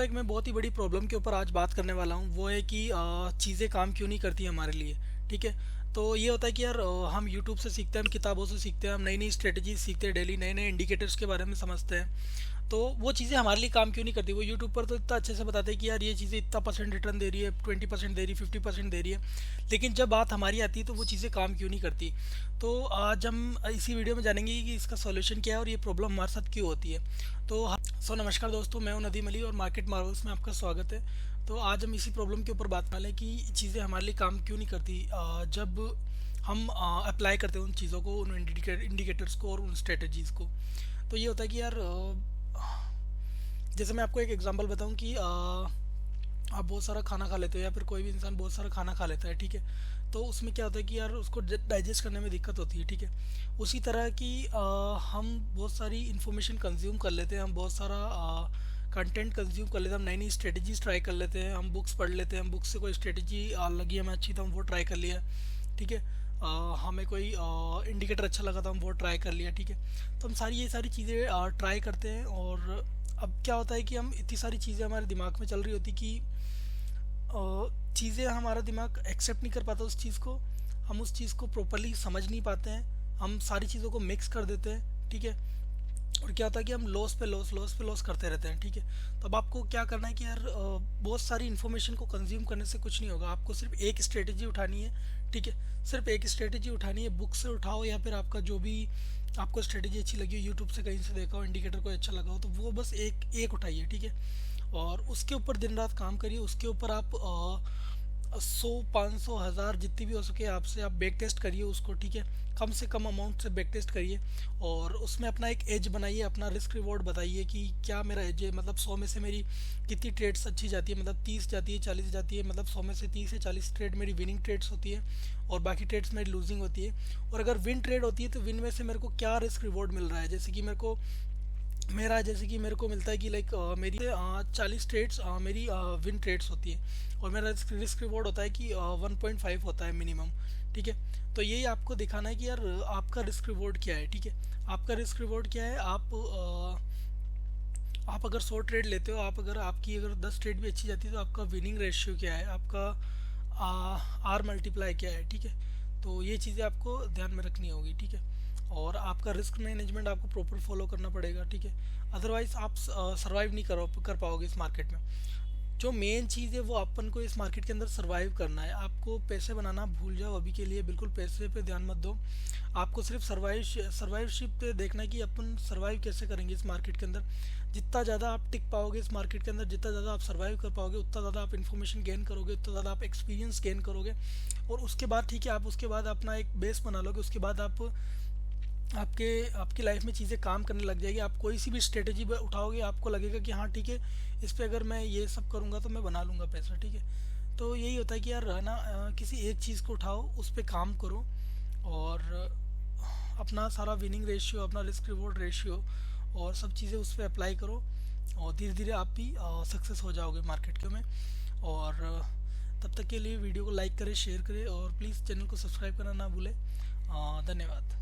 एक मैं बहुत ही बड़ी प्रॉब्लम के ऊपर आज बात करने वाला हूँ, वो है कि चीज़ें काम क्यों नहीं करती हमारे लिए। ठीक है। तो ये होता है कि यार हम यूट्यूब से सीखते हैं, हम किताबों से सीखते हैं, हम नई नई स्ट्रेटजीज सीखते हैं, डेली नए नए इंडिकेटर्स के बारे में समझते हैं। तो वो चीज़ें हमारे लिए काम क्यों नहीं करती। वो यूट्यूब पर तो इतना अच्छे से बताते हैं कि यार ये चीज़ें इतना परसेंट रिटर्न दे रही है, 20% दे रही है, 50% दे रही है, लेकिन जब बात हमारी आती है तो वो चीज़ें काम क्यों नहीं करती। तो आज हम इसी वीडियो में जानेंगे कि इसका सॉल्यूशन क्या है और ये प्रॉब्लम हमारे साथ क्यों होती है। तो नमस्कार दोस्तों, मैं हूं नदीम अली और मार्केट मार्वल्स में आपका स्वागत है। तो आज हम इसी प्रॉब्लम के ऊपर बात कर लें कि चीज़ें हमारे लिए काम क्यों नहीं करती जब हम अप्लाई करते हैं उन चीज़ों को, उन इंडिकेटर्स को और उन स्ट्रेटजीज़ को। तो ये होता है कि यार जैसे मैं आपको एक एग्जांपल बताऊं कि आप बहुत सारा खाना खा लेते हो या फिर कोई भी इंसान बहुत सारा खाना खा लेता है। ठीक है। तो उसमें क्या होता है कि यार उसको डाइजेस्ट करने में दिक्कत होती है। ठीक है। उसी तरह की हम बहुत सारी इन्फॉर्मेशन कंज्यूम कर लेते हैं, हम बहुत सारा कंटेंट कंज्यूम कर लेते हैं, हम नई नई स्ट्रेटजीज ट्राई कर लेते हैं, हम बुक्स पढ़ लेते हैं, हम बुक्स से कोई स्ट्रेटजी लगी हमें अच्छी तो हम वो ट्राई कर लिया। ठीक है। हमें कोई इंडिकेटर अच्छा लगा तो हम वो ट्राई कर लिया। ठीक है। तो हम ये सारी चीज़ें ट्राई करते हैं और अब क्या होता है कि हम इतनी सारी चीज़ें हमारे दिमाग में चल रही होती कि चीज़ें हमारा दिमाग एक्सेप्ट नहीं कर पाता उस चीज़ को, हम उस चीज़ को प्रॉपरली समझ नहीं पाते हैं, हम सारी चीज़ों को मिक्स कर देते हैं। ठीक है। और क्या होता है कि हम लॉस पे लॉस, लॉस पे लॉस करते रहते हैं। ठीक है। तो अब आपको क्या करना है कि यार बहुत सारी इन्फॉर्मेशन को कंज्यूम करने से कुछ नहीं होगा, आपको सिर्फ एक स्ट्रेटजी उठानी है। ठीक है। सिर्फ एक स्ट्रेटजी उठानी है, बुक से उठाओ या फिर आपका जो भी आपको स्ट्रेटजी अच्छी लगी हो, यूट्यूब से कहीं से देखा हो, इंडिकेटर को अच्छा लगा हो, तो वो बस एक एक उठाइए। ठीक है। और उसके ऊपर दिन रात काम करिए, उसके ऊपर आप 100, 500, 1000 जितनी भी हो सके आपसे आप बैक टेस्ट करिए उसको। ठीक है। कम से कम अमाउंट से बैक टेस्ट करिए और उसमें अपना एक एज बनाइए, अपना रिस्क रिवॉर्ड बताइए कि क्या मेरा एज है, मतलब 100 में से मेरी कितनी ट्रेड्स अच्छी जाती है, मतलब 30 जाती है, 40 जाती है, मतलब 100 में से 30 से 40 ट्रेड मेरी विनिंग ट्रेड्स होती है और बाकी ट्रेड्स मेरी लूजिंग होती है। और अगर विन ट्रेड होती है तो विन में से मेरे को क्या रिस्क रिवॉर्ड मिल रहा है, जैसे कि जैसे कि मेरे को मिलता है कि लाइक मेरी 40 ट्रेड्स मेरी विन ट्रेड्स होती है और मेरा रिस्क रिवॉर्ड होता है कि 1.5 होता है मिनिमम। ठीक है। तो यही आपको दिखाना है कि यार आपका रिस्क रिवॉर्ड क्या है। ठीक है। आपका रिस्क रिवॉर्ड क्या है। आप अगर 100 ट्रेड लेते हो, आप अगर आपकी अगर 10 ट्रेड भी अच्छी जाती है तो आपका विनिंग रेशियो क्या है, आपका आर मल्टीप्लाई क्या है। ठीक है। तो ये चीज़ें आपको ध्यान में रखनी होगी। ठीक है। और आपका रिस्क मैनेजमेंट आपको प्रॉपर फॉलो करना पड़ेगा। ठीक है। अदरवाइज आप सर्वाइव नहीं कर पाओगे इस मार्केट में। जो मेन चीज़ है वो अपन को इस मार्केट के अंदर सरवाइव करना है। आपको पैसे बनाना भूल जाओ अभी के लिए, बिल्कुल पैसे पे ध्यान मत दो। आपको सिर्फ सर्वाइवशिप पे देखना है कि अपन सरवाइव कैसे करेंगे इस मार्केट के अंदर। जितना ज़्यादा आप टिक पाओगे इस मार्केट के अंदर, जितना ज़्यादा आप सर्वाइव कर पाओगे, उतना ज़्यादा आप इन्फॉर्मेशन गेन करोगे, उतना ज़्यादा आप एक्सपीरियंस गेन करोगे। और उसके बाद ठीक है, आप उसके बाद अपना एक बेस बना लोगे, उसके बाद आप आपके आपकी लाइफ में चीज़ें काम करने लग जाएगी। आप कोई सी भी स्ट्रेटजी उठाओगे आपको लगेगा कि हाँ ठीक है, इस पे अगर मैं ये सब करूँगा तो मैं बना लूँगा पैसा। ठीक है। तो यही होता है कि यार है ना, किसी एक चीज़ को उठाओ, उस पर काम करो और अपना सारा विनिंग रेशियो, अपना रिस्क रिवॉर्ड रेशियो और सब चीज़ें उस पर अप्लाई करो और धीरे धीरे आप भी सक्सेस हो जाओगे मार्केट के में। और तब तक के लिए वीडियो को लाइक करें, शेयर करें और प्लीज़ चैनल को सब्सक्राइब करना ना भूलें। धन्यवाद।